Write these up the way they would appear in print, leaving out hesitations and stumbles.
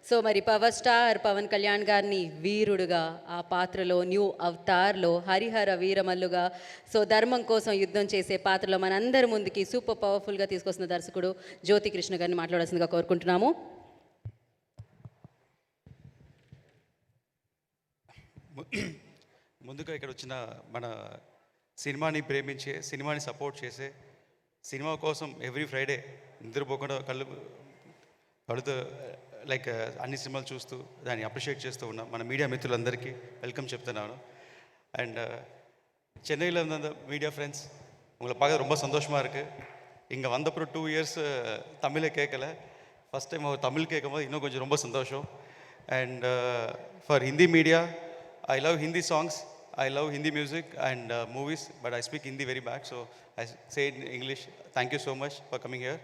So మరి power star Pawan Kalyan గారిని వీరుడుగా ఆ పాత్రలో న్యూ అవతార్లో హరిహర వీరమల్లుగా సో ధర్మం కోసం యుద్ధం చేసే పాత్రలో మనందరి ముందుకి సూపర్ పవర్ఫుల్గా తీసుకొస్తున్న దర్శకుడు జ్యోతి కృష్ణ గారిని మాట్లాడాల్సిందిగా కోరుకుంటున్నాము. ముందుగా ఇక్కడ వచ్చిన మన సినిమాని ప్రేమించే, సినిమాని సపోర్ట్ చేసే, సినిమా కోసం ఎవ్రీ ఫ్రైడే నిద్రపోకుండా కడుతూ లైక్ అన్ని సినిమాలు చూస్తూ దాన్ని అప్రిషియేట్ చేస్తూ ఉన్నాం మన మీడియా మిత్రులందరికీ వెల్కమ్ చెప్తున్నాను. అండ్ சென்னையில் இருந்த மீடியா ஃப்ரெண்ட்ஸ் உங்களை பார்க்க ரொம்ப சந்தோஷமாக இருக்குது. இங்கே வந்தப்புறம் 2 years தமிழை கேட்கல, ஃபஸ்ட் டைம் அவர் தமிழ் கேட்கும் போது இன்னும் கொஞ்சம் ரொம்ப சந்தோஷம். And for Hindi media, I love Hindi songs, I love Hindi music and movies, but I speak Hindi very bad, so I say it in English. Thank you so much for coming here.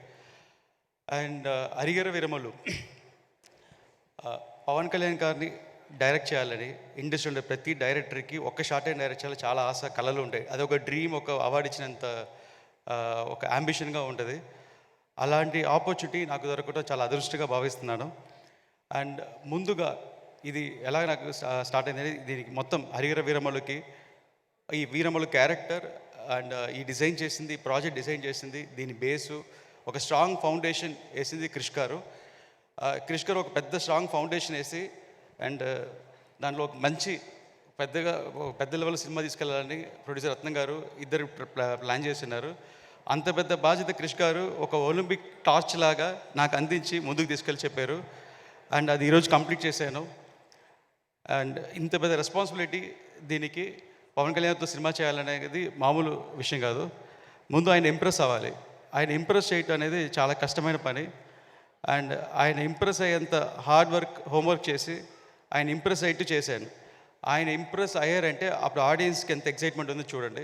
And Harihara Veeramallu, Pawan Kalyan గారిని direct చేయాలని industry ఉండే ప్రతి డైరెక్టర్కి ఒక్క short and direct చేయాలి చాలా ఆశ, కళలు ఉంటాయి. అది ఒక డ్రీమ్, ఒక అవార్డు ఇచ్చినంత ఒక అంబిషన్గా ఉంటుంది. అలాంటి ఆపర్చునిటీ నాకు దొరకడం చాలా అదృష్టంగా భావిస్తున్నాను. అండ్ ముందుగా ఇది ఎలా నాకు స్టార్ట్ అయింది, దీనికి మొత్తం హరిహర వీరమల్లుకి ఈ వీరమల్లు క్యారెక్టర్ అండ్ ఈ డిజైన్ చేసింది, ప్రాజెక్ట్ డిజైన్ చేసింది, దీని బేసు ఒక స్ట్రాంగ్ ఫౌండేషన్ వేసింది క్రిష్ గారు. క్రిష్ గారు ఒక పెద్ద స్ట్రాంగ్ ఫౌండేషన్ వేసి అండ్ దాంట్లో ఒక మంచి పెద్ద లెవెల్ సినిమా తీసుకెళ్ళాలని ప్రొడ్యూసర్ రత్నం గారు ఇద్దరు ప్లాన్ చేస్తున్నారు. అంత పెద్ద బాధ్యత క్రిష్ గారు ఒక ఒలింపిక్ టార్చ్ లాగా నాకు అందించి ముందుకు తీసుకెళ్ళి చెప్పారు. అండ్ అది ఈరోజు కంప్లీట్ చేశాను. అండ్ ఇంత పెద్ద రెస్పాన్సిబిలిటీ దీనికి పవన్ కళ్యాణ్తో సినిమా చేయాలనేది మామూలు విషయం కాదు. ముందు ఆయన ఇంప్రెస్ అవ్వాలి. ఆయన ఇంప్రెస్ చేయటం అనేది చాలా కష్టమైన పని. అండ్ ఆయన ఇంప్రెస్ అయ్యేంత హార్డ్ వర్క్, హోంవర్క్ చేసి ఆయన ఇంప్రెస్ అయ్యేట్టు చేశాను. ఆయన ఇంప్రెస్ అయ్యారంటే అప్పుడు ఆడియన్స్కి ఎంత ఎక్సైట్మెంట్ ఉందో చూడండి.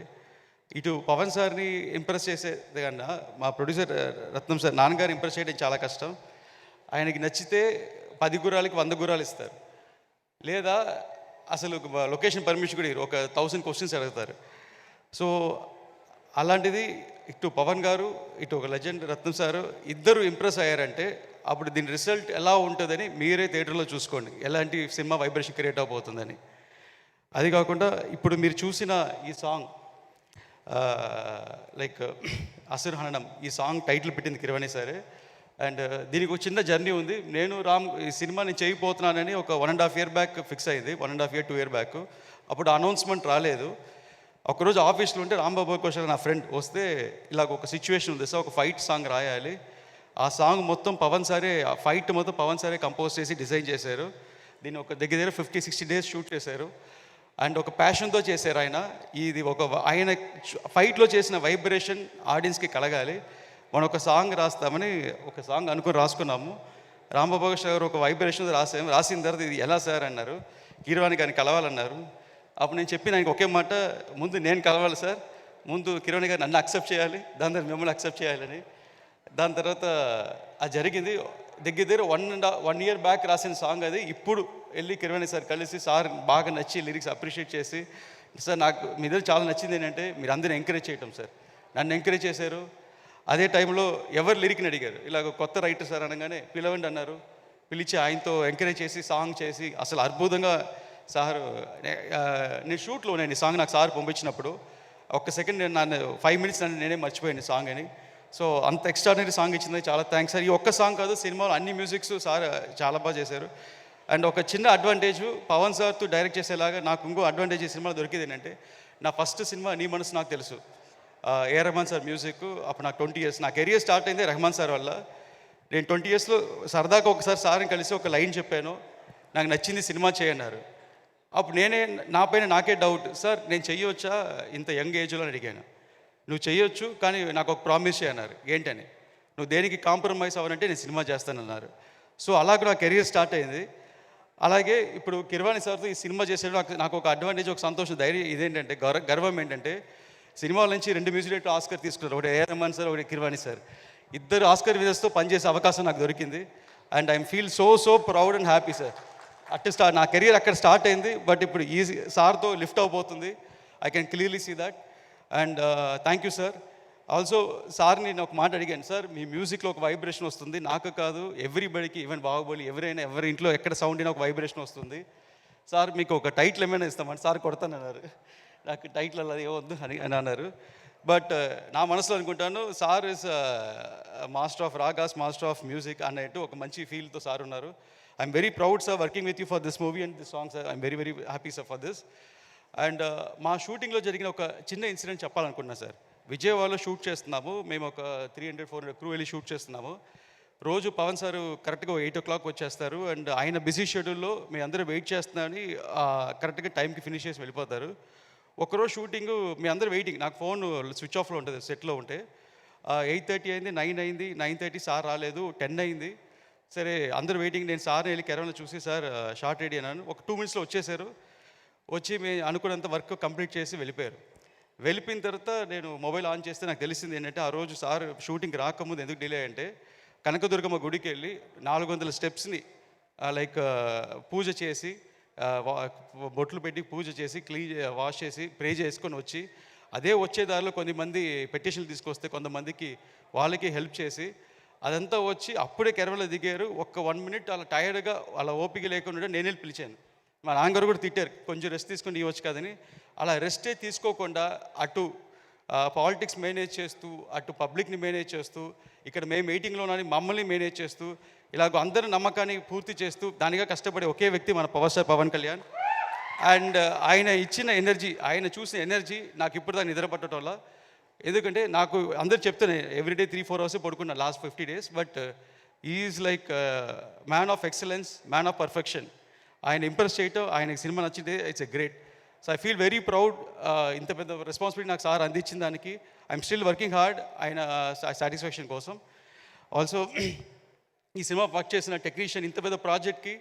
ఇటు పవన్ సార్ని ఇంప్రెస్ చేసేది కన్నా మా ప్రొడ్యూసర్ రత్నం సార్, నాన్నగారు ఇంప్రెస్ చేయడం చాలా కష్టం. ఆయనకి నచ్చితే 10 గుర్రాలకి 100 గుర్రాలు ఇస్తారు, లేదా అసలు లొకేషన్ పర్మిషన్ కూడా ఇరు, ఒక 1000 క్వశ్చన్స్ అడుగుతారు. సో అలాంటిది ఇటు పవన్ గారు, ఇటు ఒక లెజెండ్ రత్నం సారు ఇద్దరు ఇంప్రెస్ అయ్యారంటే అప్పుడు దీని రిజల్ట్ ఎలా ఉంటుందని మీరే థియేటర్లో చూసుకోండి, ఎలాంటి సినిమా వైబ్రేషన్ క్రియేట్ అవబోతుందని. అది కాకుండా ఇప్పుడు మీరు చూసిన ఈ సాంగ్ లైక్ అసుర్ హననం, ఈ సాంగ్ టైటిల్ పెట్టింది కిరవాణి సారే. అండ్ దీనికి ఒక చిన్న జర్నీ ఉంది. నేను ఈ సినిమా నేను చేయకపోతున్నానని ఒక 1.5 year బ్యాక్ ఫిక్స్ అయింది, 1.5 year 2 year బ్యాక్. అప్పుడు అనౌన్స్మెంట్ రాలేదు. ఒకరోజు ఆఫీస్లో ఉంటే రాంబాబు కోశల్ నా ఫ్రెండ్ వస్తే ఇలాగ ఒక సిచ్యువేషన్ ఉంది సార్, ఒక ఫైట్ సాంగ్ రాయాలి. ఆ సాంగ్ మొత్తం పవన్ సారే, ఆ ఫైట్ మొత్తం పవన్ సారే కంపోజ్ చేసి డిజైన్ చేశారు. దీన్ని ఒక దగ్గర 50-60 days షూట్ చేశారు. అండ్ ఒక ప్యాషన్తో చేశారు ఆయన. ఇది ఆయన ఫైట్లో చేసిన వైబ్రేషన్ ఆడియన్స్కి కలగాలి. మనం ఒక సాంగ్ రాస్తామని ఒక సాంగ్ అనుకుని రాసుకున్నాము. రాంబాబు గారు ఒక వైబ్రేషన్ రాసాము. రాసిన తర్వాత ఇది ఎలా సార్ అన్నారు, కీరవాణి గారిని కలవాలన్నారు. అప్పుడు నేను చెప్పిన ఆయనకి ఒకే మాట, ముందు నేను కలవాలి సార్, ముందు కిరణ్ గారు నన్ను అక్సెప్ట్ చేయాలి, దాని తర్వాత మిమ్మల్ని అక్సెప్ట్ చేయాలని. దాని తర్వాత అది జరిగింది. దగ్గర 1 year బ్యాక్ రాసిన సాంగ్ అది. ఇప్పుడు వెళ్ళి కిరణ్ సార్ కలిసి సార్ బాగా నచ్చి లిరిక్స్ అప్రిషియేట్ చేసి, సార్ నాకు మీ దగ్గర చాలా నచ్చింది ఏంటంటే మీరు అందరిని ఎంకరేజ్ చేయటం సార్, నన్ను ఎంకరేజ్ చేశారు. అదే టైంలో ఎవరు లిరిక్ని అడిగారు, ఇలాగ కొత్త రైటర్ సార్ అనగానే పిలవండి అన్నారు. పిలిచి ఆయనతో ఎంకరేజ్ చేసి సాంగ్ చేసి అసలు అద్భుతంగా సార్. నేను షూట్లో నేను ఈ సాంగ్ నాకు సార్ పంపించినప్పుడు ఒక్క సెకండ్ నన్ను 5 minutes నేనే మర్చిపోయాను సాంగ్ అని. సో అంత ఎక్స్ట్రాడినరీ సాంగ్ ఇచ్చింది, చాలా థ్యాంక్స్ సార్. ఈ ఒక్క సాంగ్ కాదు, సినిమాలో అన్ని మ్యూజిక్స్ సార్ చాలా బాగా చేశారు. అండ్ ఒక చిన్న అడ్వాంటేజ్ పవన్ సార్తో డైరెక్ట్ చేసేలాగా నాకు ఇంకో అడ్వాంటేజ్ ఈ సినిమాలో దొరికింది ఏంటంటే, నా ఫస్ట్ సినిమా నీ మనసు నాకు తెలుసు, ఏ రెహమాన్ సార్ మ్యూజిక్. అప్పుడు నాకు 20 years, నా కెరియర్ స్టార్ట్ అయింది రెహమాన్ సార్ వల్ల. నేను 20 yearsలో సరదాగా ఒకసారి సార్ని కలిసి ఒక లైన్ చెప్పాను, నాకు నచ్చింది సినిమా చేయన్నారు. అప్పుడు నా పైన నాకే డౌట్, సార్ నేను చెయ్యొచ్చా ఇంత యంగ్ ఏజ్లో అని అడిగాను. నువ్వు చెయ్యొచ్చు, కానీ నాకు ఒక ప్రామిస్ చేయన్నారు. ఏంటని, నువ్వు దేనికి కాంప్రమైజ్ అవ్వనంటే నేను సినిమా చేస్తానన్నారు. సో అలాగ నా కెరియర్ స్టార్ట్ అయింది. అలాగే ఇప్పుడు కిరవాణి సార్తో ఈ సినిమా చేసేటప్పుడు నాకు ఒక అడ్వాంటేజ్, ఒక సంతోషం, ధైర్యం ఇదేంటంటే గర్వం ఏంటంటే, సినిమాల నుంచి 2 మ్యూజిక్ డైరెక్టర్ ఆస్కర్ తీసుకున్నారు. ఒకటి ఏ రెహమాన్ సార్, ఒకటి కిరవాణి సార్. ఇద్దరు ఆస్కర్ విజర్స్తో పనిచేసే అవకాశం నాకు దొరికింది. And I'm feel so proud and happy sir. నా కెరియర్ అక్కడ స్టార్ట్ అయింది, బట్ ఇప్పుడు ఈ సార్తో లిఫ్ట్ అవబోతుంది. I can clearly see that. And thank you sir. Also sir నేను ఒక మాట అడిగాను, సార్ మీ మ్యూజిక్లో ఒక వైబ్రేషన్ వస్తుంది, నాకు కాదు ఎవ్రీబడికి, ఈవెన్ బాహుబలి ఎవరైనా ఎవరి ఇంట్లో ఎక్కడ సౌండ్ అయినా ఒక వైబ్రేషన్ వస్తుంది, సార్ మీకు ఒక టైటిల్ ఏమైనా ఇస్తామని. సార్ కొడతానన్నారు. నాకు టైటిల్ అలా ఏమొద్దు అని అన్నారు. బట్ నా మనసులో అనుకుంటాను, sir is master of ragas, master of music అన్నట్టు ఒక మంచి ఫీల్తో సార్ ఉన్నారు. I'm very proud sir working with you for this movie and this song sir. I'm very very happy sir for this. And మా షూటింగ్లో జరిగిన ఒక చిన్న ఇన్సిడెంట్ చెప్పాలనుకున్నా సార్. విజయవాడలో షూట్ చేస్తున్నాము, మేము ఒక 300-400 క్రూ వెళ్ళి షూట్ చేస్తున్నాము. రోజు పవన్ సార్ కరెక్ట్గా 8 o'clock వచ్చేస్తారు. అండ్ ఆయన బిజీ షెడ్యూల్లో మీ అందరూ వెయిట్ చేస్తున్నారని కరెక్ట్గా టైంకి ఫినిష్ చేసి వెళ్ళిపోతారు. ఒకరోజు షూటింగ్ మీ అందరూ వెయిటింగ్, నాకు ఫోన్ స్విచ్ ఆఫ్లో ఉంటుంది సెట్లో ఉంటే. 8:30 అయింది, 9 అయింది, 9:30 సార్ రాలేదు, 10 అయింది. సరే అందరూ వెయిటింగ్. నేను సార్ని వెళ్ళి కెరవన్లో చూసి, సార్ షార్ట్ రెడీ అన్నాను. ఒక 2 minutesలో వచ్చేసారు. వచ్చి మేము అనుకున్నంత వర్క్ కంప్లీట్ చేసి వెళ్ళిపోయారు. వెళ్ళిపోయిన తర్వాత నేను మొబైల్ ఆన్ చేస్తే నాకు తెలిసింది ఏంటంటే, ఆ రోజు సార్ షూటింగ్ రాకముందు ఎందుకు డిలే అంటే, కనకదుర్గమ్మ గుడికి వెళ్ళి 400 స్టెప్స్ని పూజ చేసి, బొట్లు పెట్టి పూజ చేసి, వాష్ చేసి, ప్రే చేసుకొని వచ్చి, అదే వచ్చే దారిలో కొంతమంది పెటిషన్లు తీసుకొస్తే కొంతమందికి వాళ్ళకి హెల్ప్ చేసి, అదంతా వచ్చి అప్పుడే కెరవలో దిగారు. ఒక్క 1 minute అలా టైర్డ్గా అలా ఓపిక లేకుండా నేను వెళ్ళి పిలిచాను. మా నాన్నగారు కూడా తిట్టారు, కొంచెం రెస్ట్ తీసుకొని ఇవ్వచ్చు కదని. అలా రెస్టే తీసుకోకుండా అటు పాలిటిక్స్ మేనేజ్ చేస్తూ, అటు పబ్లిక్ని మేనేజ్ చేస్తూ, ఇక్కడ మేము మీటింగ్లోనని మమ్మల్ని మేనేజ్ చేస్తూ, ఇలాగ అందరి నమ్మకాన్ని పూర్తి చేస్తూ దానిగా కష్టపడే ఒకే వ్యక్తి మన power star Pawan Kalyan. And ఆయన ఇచ్చిన ఎనర్జీ, ఆయన చూసిన ఎనర్జీ నాకు ఇప్పుడు దాన్ని నిద్ర పట్టడం వల్ల. ఎందుకంటే నాకు అందరు చెప్తాను ఎవ్రీడే 3-4 hours పడుకున్నా last 50 days. But is like man of excellence, man of perfection. ఆయన ఇంప్రెస్ చేయటం, ఆయనకి సినిమా నచ్చితే it's a great. So I feel very proud. ఇంత పెద్ద రెస్పాన్సిబిలిటీ నాకు సార్ అందించిన దానికి ఐఎమ్ స్టిల్ వర్కింగ్ హార్డ్ ఆయన సాటిస్ఫాక్షన్ కోసం. ఆల్సో ఈ సినిమా వర్క్ చేసిన టెక్నీషియన్, ఇంత పెద్ద ప్రాజెక్ట్కి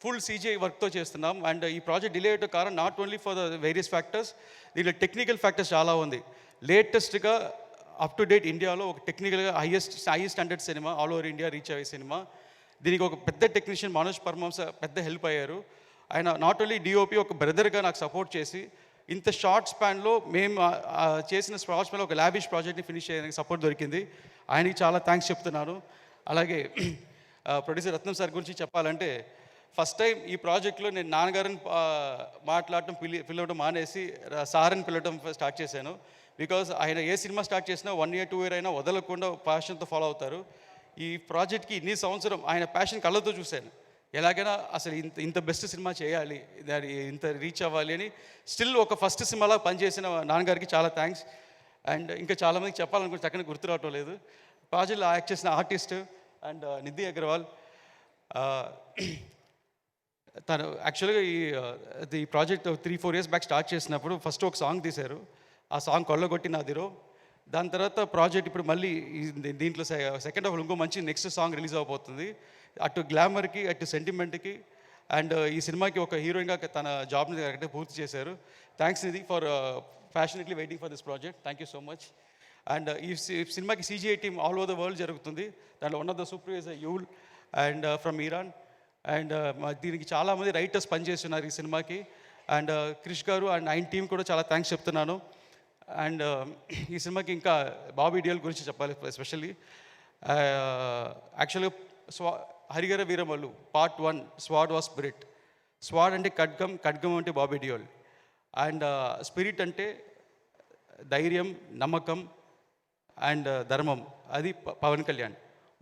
ఫుల్ CGI వర్క్తో చేస్తున్నాం. అండ్ ఈ ప్రాజెక్ట్ డిలే అయ్యే కారణం not only for the various factors, దీంట్లో టెక్నికల్ ఫ్యాక్టర్స్ చాలా ఉంది. లేటెస్ట్గా అప్ టు డేట్ ఇండియాలో ఒక టెక్నికల్గా highest standard cinema, all over India reach అయ్యే సినిమా. దీనికి ఒక పెద్ద టెక్నీషియన్ మనోజ్ పర్మాంస పెద్ద హెల్ప్ అయ్యారు. ఆయన నాట్ ఓన్లీ DOP, ఒక బ్రదర్గా నాకు సపోర్ట్ చేసి ఇంత షార్ట్ స్పాన్లో మేము చేసిన షార్ట్ స్పాన్లో ఒక లావిష్ ప్రాజెక్ట్ని ఫినిష్ చేయడానికి సపోర్ట్ దొరికింది. ఆయనకి చాలా థ్యాంక్స్ చెప్తున్నాను. అలాగే ప్రొడ్యూసర్ రత్నం సార్ గురించి చెప్పాలంటే, ఫస్ట్ టైం ఈ ప్రాజెక్ట్లో నేను నాన్నగారిని మాట్లాడటం పిలవడం మానేసి సార్ని పిలవడం స్టార్ట్ చేశాను. బికాజ్ ఆయన ఏ సినిమా స్టార్ట్ చేసినా 1 year 2 year అయినా వదలకుండా ప్యాషన్తో ఫాలో అవుతారు. ఈ ప్రాజెక్ట్కి ఇన్ని సంవత్సరం ఆయన ప్యాషన్ కళ్ళతో చూశాను. ఎలాగైనా అసలు ఇంత బెస్ట్ సినిమా చేయాలి, దాని ఇంత రీచ్ అవ్వాలి అని స్టిల్ ఒక ఫస్ట్ సినిమాలా పనిచేసిన నాన్నగారికి చాలా థ్యాంక్స్. అండ్ ఇంకా చాలామందికి చెప్పాలనుకుంటే చక్కని గుర్తు రావటం లేదు. ప్రాజెక్ట్లో యాక్ట్ చేసిన ఆర్టిస్ట్ అండ్ నిధి అగర్వాల్, తను యాక్చువల్గా ఈ ప్రాజెక్ట్ 3-4 years బ్యాక్ స్టార్ట్ చేసినప్పుడు ఫస్ట్ ఒక సాంగ్ తీశారు. ఆ సాంగ్ కొల్లగొట్టి నాదిరో. దాని తర్వాత ప్రాజెక్ట్ ఇప్పుడు మళ్ళీ దీంట్లో సెకండ్ హాఫ్ ఇంకో మంచి నెక్స్ట్ సాంగ్ రిలీజ్ అవబోతుంది. అటు గ్లామర్కి, అటు సెంటిమెంట్కి, అండ్ ఈ సినిమాకి ఒక హీరోయిన్గా తన జాబ్ని కరెక్ట్గా పూర్తి చేశారు. Thanks Nidhi for passionately waiting for this project. Thank you so much. And ఈ సినిమాకి CGI team all over the world జరుగుతుంది. దాంట్లో one of the supervisor you'll and from Iran. And దీనికి చాలామంది రైటర్స్ పనిచేస్తున్నారు ఈ సినిమాకి. అండ్ క్రిష్ గారు అండ్ ఆయన టీం కూడా చాలా థ్యాంక్స్ చెప్తున్నాను. అండ్ ఈ సినిమాకి ఇంకా బాబీ డియోల్ గురించి చెప్పాలి ఎస్పెషల్లీ. యాక్చువల్గా Harihara Veeramallu Part 1 sword was spirit. Sword అంటే ఖడ్గం, ఖడ్గం అంటే బాబీ డియోల్. అండ్ స్పిరిట్ అంటే ధైర్యం, నమ్మకం అండ్ ధర్మం, అది పవన్ కళ్యాణ్.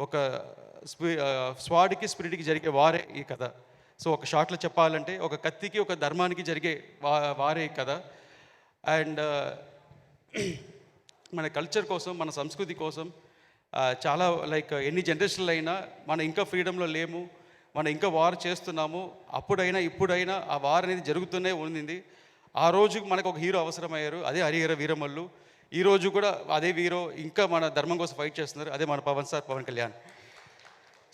ఒక స్వాడ్కి స్పిరిట్కి జరిగే వారే ఈ కథ. సో ఒక షార్ట్లో చెప్పాలంటే ఒక కత్తికి ఒక ధర్మానికి జరిగే వారే ఈ కథ. అండ్ మన కల్చర్ కోసం, మన సంస్కృతి కోసం చాలా లైక్ ఎన్ని జనరేషన్లు అయినా మనం ఇంకా ఫ్రీడంలో లేము, మనం ఇంకా వార్ చేస్తున్నాము. అప్పుడైనా ఇప్పుడైనా ఆ వార్ అనేది జరుగుతూనే ఉంది. ఆ రోజు మనకు ఒక హీరో అవసరమయ్యారు, అదే హరిహర వీరమల్లు. ఈరోజు కూడా అదే హీరో ఇంకా మన ధర్మం కోసం ఫైట్ చేస్తున్నారు, అదే మన పవన్ కళ్యాణ్.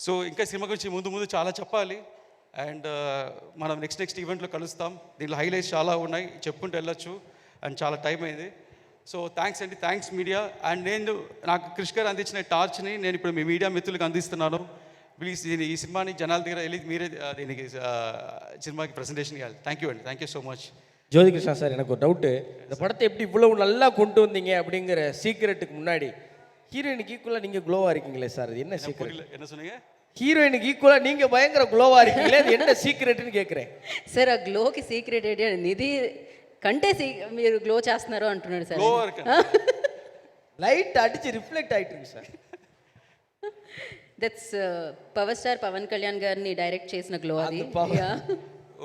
సో ఇంకా సినిమా గురించి ముందు చాలా చెప్పాలి. అండ్ మనం నెక్స్ట్ ఈవెంట్లో కలుస్తాం. దీంట్లో హైలైట్స్ చాలా ఉన్నాయి, చెప్పుకుంటూ వెళ్ళొచ్చు. అండ్ చాలా టైం అయింది. సో థ్యాంక్స్ అండి, థ్యాంక్స్ మీడియా. అండ్ నేను నాకు క్రిష్ గారు అందించిన టార్చ్ని నేను ఇప్పుడు మీ మీడియా మిత్రులకు అందిస్తున్నాను. ప్లీజ్ ఈ సినిమాని జనాల దగ్గర వెళ్ళి మీరే దీనికి సినిమాకి ப்ரெசன்டேஷன் ఇవ్వాలి. థ్యాంక్ యూ అండి, thank you so much. Jyothikrishna sir, எனக்கு ஒரு டவுட்டு. இந்த படத்தை எப்படி இவ்வளவு நல்லா கொண்டு வந்தீங்க அப்படிங்கிற சீக்ரெட்டுக்கு முன்னாடி ஹீரோயினுக்கு ஈக்குவலாக நீங்கள் க்ளோவாக இருக்கீங்களே சார், அது என்ன சீக்கிரம்? புரியல, என்ன சொன்னீங்க? హీరోయిన్కి ఈక్వల్ நீங்க பயங்கர గ్లోవా இருக்கீங்களே, அது என்ன సీక్రెట్ని கேக்குறேன். సార్ ఆ గ్లోకి సీక్రెట్ ఏంటి? నిధి కంటే మీరు గ్లో చేస్తున్నారు అంటున్నాడు సార్. Glow இருக்கு. லைட் அடிச்சு ரிஃப்ளெக்ட் ஆயிட்டு இருக்கு sir. That's power star Pawan Kalyan గారిని డైరెక్ట్ చేసిన గ్లో అది.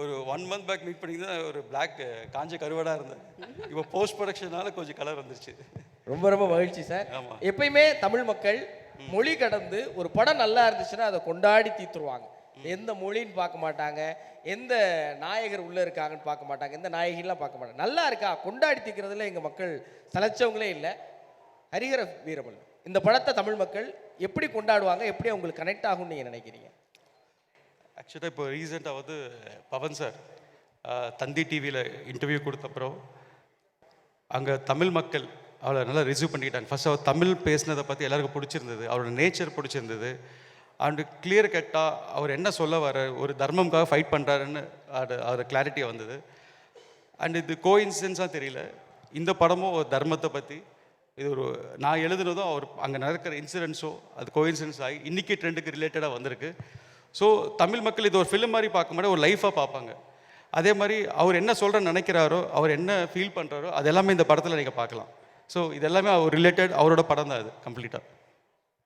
ஒரு 1 month பேக் மீட் பண்ணி தான் ஒரு பிளாக் காஞ்ச கருவடா இருந்தேன். இப்போ போஸ்ட் ப்ரொடக்ஷனால கொஞ்சம் கலர் வந்துருச்சு. ரொம்ப ரொம்ப மகிழ்ச்சி சார். எப்பயுமே தமிழ் மக்கள் மொழி கடந்து ஒரு படம் நல்லா இருந்துச்சுன்னா அதை கொண்டாடி தீத்துருவாங்க. எந்த மொழின்னு பார்க்க மாட்டாங்க, எந்த நாயகர் உள்ளே இருக்காங்கன்னு பார்க்க மாட்டாங்க, எந்த நாயகிலாம் பார்க்க மாட்டாங்க. நல்லா இருக்கா கொண்டாடி தீக்கிறதுல எங்கள் மக்கள் சலைச்சவங்களே இல்லை. ஹரிஹர வீரமல் இந்த படத்தை தமிழ் மக்கள் எப்படி கொண்டாடுவாங்க, எப்படி அவங்களுக்கு கனெக்ட் ஆகும்னு நீங்கள் நினைக்கிறீங்க? ஆக்சுவலாக இப்போ ரீசெண்டாக வந்து பவன் சார் தந்தி டிவியில் இன்டர்வியூ கொடுத்தப்புறம் அங்கே தமிழ் மக்கள் அவளை நல்லா ரிசீவ் பண்ணிக்கிட்டாங்க. ஃபர்ஸ்ட் அவர் தமிழ் பேசினதை பற்றி எல்லாருக்கும் பிடிச்சிருந்தது, அவரோட நேச்சர் பிடிச்சிருந்தது. அண்டு கிளியர் கட்டாக அவர் என்ன சொல்ல வர ஒரு தர்மம்காக ஃபைட் பண்ணுறாருன்னு அது கிளாரிட்டியாக வந்தது. அண்ட் இது கோஇன்சிடென்ஸாக தெரியல, இந்த படமும் ஒரு தர்மத்தை பற்றி இது ஒரு நான் எழுதுனதும் அவர் அங்கே நடக்கிற இன்சிடென்ட்ஸோ அது கோஇன்சிடென்ஸ் ஆகி இன்றைக்கி ட்ரெண்டுக்கு ரிலேட்டடாக வந்திருக்கு. ஸோ தமிழ் மக்கள் இது ஒரு ஃபிலிம் மாதிரி பார்க்க மாட்டே ஒரு லைஃபாக பார்ப்பாங்க. அதே மாதிரி அவர் என்ன சொல்கிறேன்னு நினைக்கிறாரோ, அவர் என்ன ஃபீல் பண்ணுறாரோ அது எல்லாமே இந்த படத்தில் நீங்கள் பார்க்கலாம். ஸோ இது எல்லாமே அவர் ரிலேட்டட் அவரோட படம் தான் அது கம்ப்ளீட்டாக.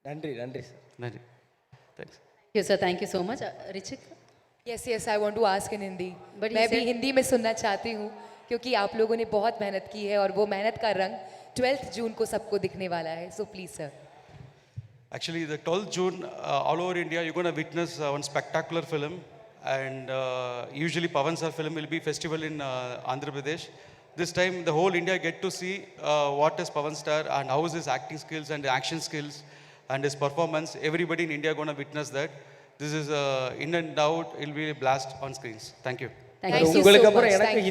நன்றி நன்றி சார். நன்றி, thanks. You sir, thank you so much. रिचिक? Yes yes, I want to ask in Hindi, But मैं you भी said- हिंदी में सुनना चाहती हूँ क्योंकि आप लोगों ने बहुत मेहनत की है और वो मेहनत का रंग 12th जून को सबको दिखने वाला है. So please sir. Actually, the 12th June, all over India, you're going to witness one spectacular film. And usually Pavan sir film will be festival in Andhra Pradesh. This time, the whole India get to see what is Pavan star and how is his acting skills and action skills and his performance. Everybody in India going to witness that. This is in and out, it will be a blast on screens. Thank you. Thank Thank you. you உங்களுக்கு so அப்புறம் much. எனக்கு Thank you.